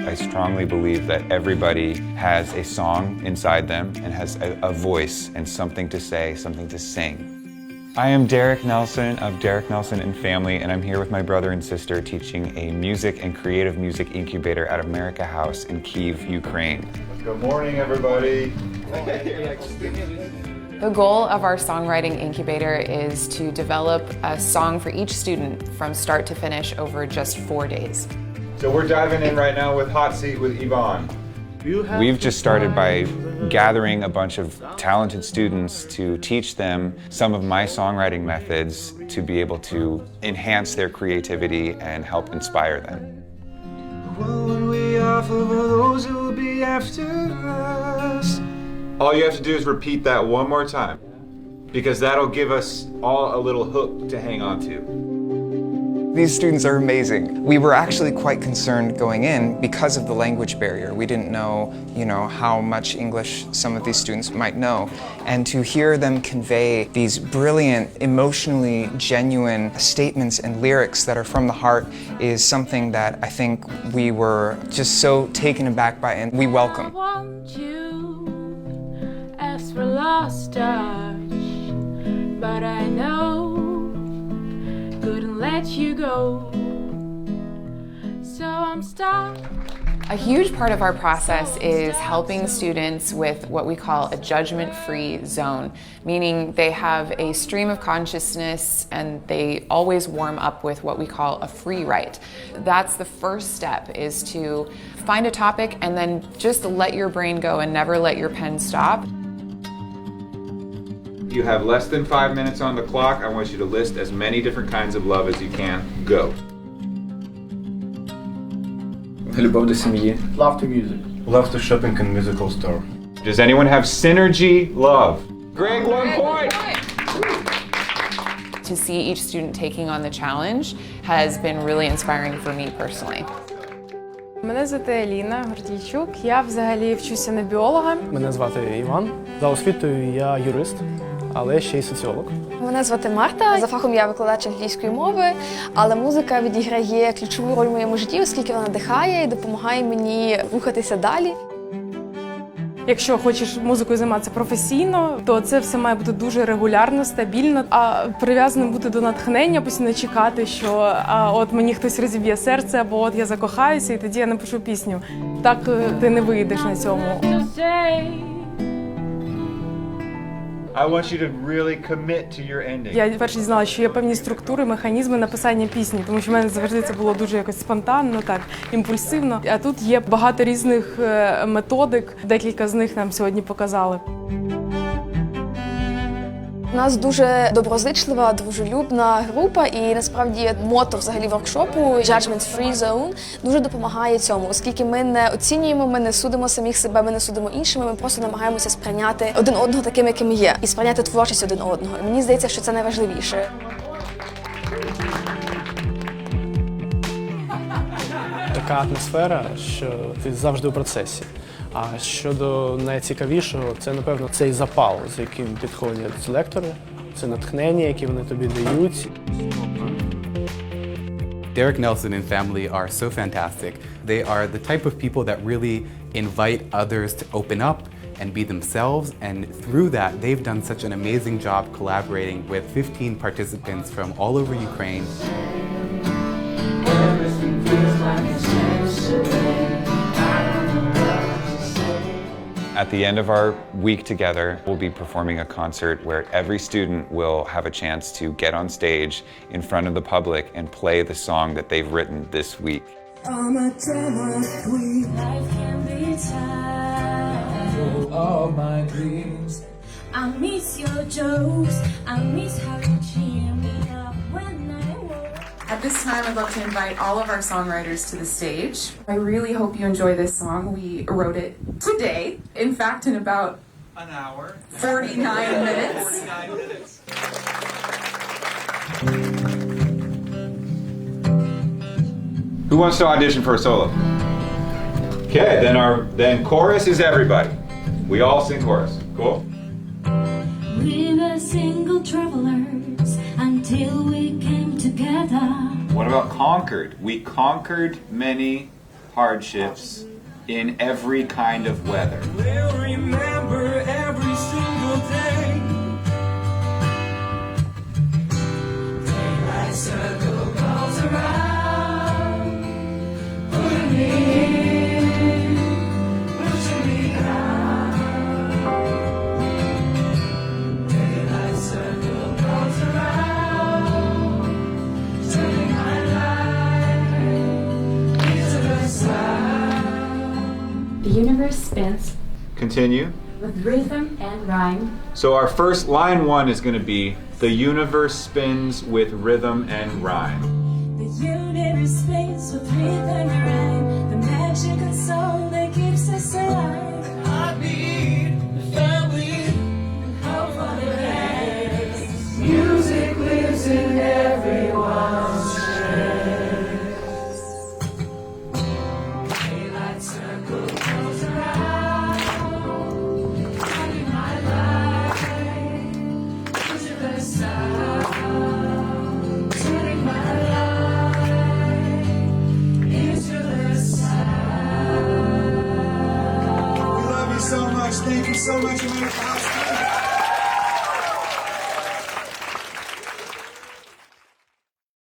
I strongly believe that everybody has a song inside them and has a voice and something to say, something to sing. I am Derik Nelson of Derik Nelson Family, and I'm here with my brother and sister teaching a music and creative music incubator at America House in Kyiv, Ukraine. Good morning, everybody. The goal of our songwriting incubator is to develop a song for each student from start to finish over just 4 days. So we're diving in right now with Hot Seat with Yvonne. We've just started by gathering a bunch of talented students to teach them some of my songwriting methods to be able to enhance their creativity and help inspire them. All you have to do is repeat that one more time, because that'll give us all a little hook to hang on to. These students are amazing. We were actually quite concerned going in because of the language barrier. We didn't know, how much English some of these students might know. And to hear them convey these brilliant, emotionally genuine statements and lyrics that are from the heart is something that I think we were just so taken aback by, and we welcome. I want you as for lost touch, but I know couldn't let you go, so I'm stuck. A huge part of our process is helping students with what we call a judgment-free zone, meaning they have a stream of consciousness and they always warm up with what we call a free write. That's the first step, is to find a topic and then just let your brain go and never let your pen stop. You have less than 5 minutes on the clock. I want you to list as many different kinds of love as you can. Go. Любов до сім'ї. Love to music. Love to shopping in musical store. Does anyone have synergy love? Greg, 1 point. To see each student taking on the challenge has been really inspiring for me personally. Мене звати Аліна Гордійчук, я взагалі вчуся на біолога. Мене звати Іван, за освітою я юрист, але ще й соціолог. Мене звати Марта, за фахом я викладач англійської мови, але музика відіграє ключову роль в моєму житті, оскільки вона надихає і допомагає мені рухатися далі. Якщо хочеш музикою займатися професійно, то це все має бути дуже регулярно, стабільно, а прив'язаним бути до натхнення, постійно чекати, що от мені хтось розіб'є серце, або от я закохаюся, і тоді я напишу пісню. Так ти не вийдеш на цьому. I want you to really commit to your ending. Я перше дізналася, що є певні структури, механізми написання пісні, тому що в мене завжди це було дуже якось спонтанно, так, імпульсивно. А тут є багато різних методик, декілька з них нам сьогодні показали. У нас дуже доброзичлива, дружелюбна група, і насправді мото взагалі воркшопу «Judgment-free zone» дуже допомагає цьому, оскільки ми не оцінюємо, ми не судимо самих себе, ми не судимо іншими, ми просто намагаємося сприйняти один одного таким, яким є, і сприйняти творчість один одного. І мені здається, що це найважливіше. Така атмосфера, що ти завжди у процесі. А щодо найцікавішого, це, напевно, цей запал, з яким підходять лектори, це натхнення, яке вони тобі дають. Derik Nelson and Family are so fantastic. They are the type of people that really invite others to open up and be themselves, and through that, they've done such an amazing job collaborating with 15 participants from all over Ukraine. At the end of our week together, we'll be performing a concert where every student will have a chance to get on stage in front of the public and play the song that they've written this week. I'm a drama queen. Life can be tired. All my dreams. I miss your jokes. I miss how you cheer me up when I walk. At this time, I'd love to invite all of our songwriters to the stage. I really hope you enjoy this song. We wrote it today, in fact, in about an hour. 49 minutes. 49 minutes. Who wants to audition for a solo? Okay, then chorus is everybody. We all sing chorus. Cool? We were single travelers until we came together. What about conquered? We conquered many hardships in every kind of weather. We'll remember every single day. Daylight circle goes around, pulling me in, pushing me out. Daylight circle goes around, turning my life into the sound. The universe spins Continue. with rhythm and rhyme. So our first line one is going to be, the universe spins with rhythm and rhyme. The universe spins with rhythm and rhyme, the magical song that keeps us alive. I need the family and hope for the best. Music lives in everyone's chest. Daylight circle goes around, turning my life into the sound, turning my life into the sound. We love you so much. Thank you so much.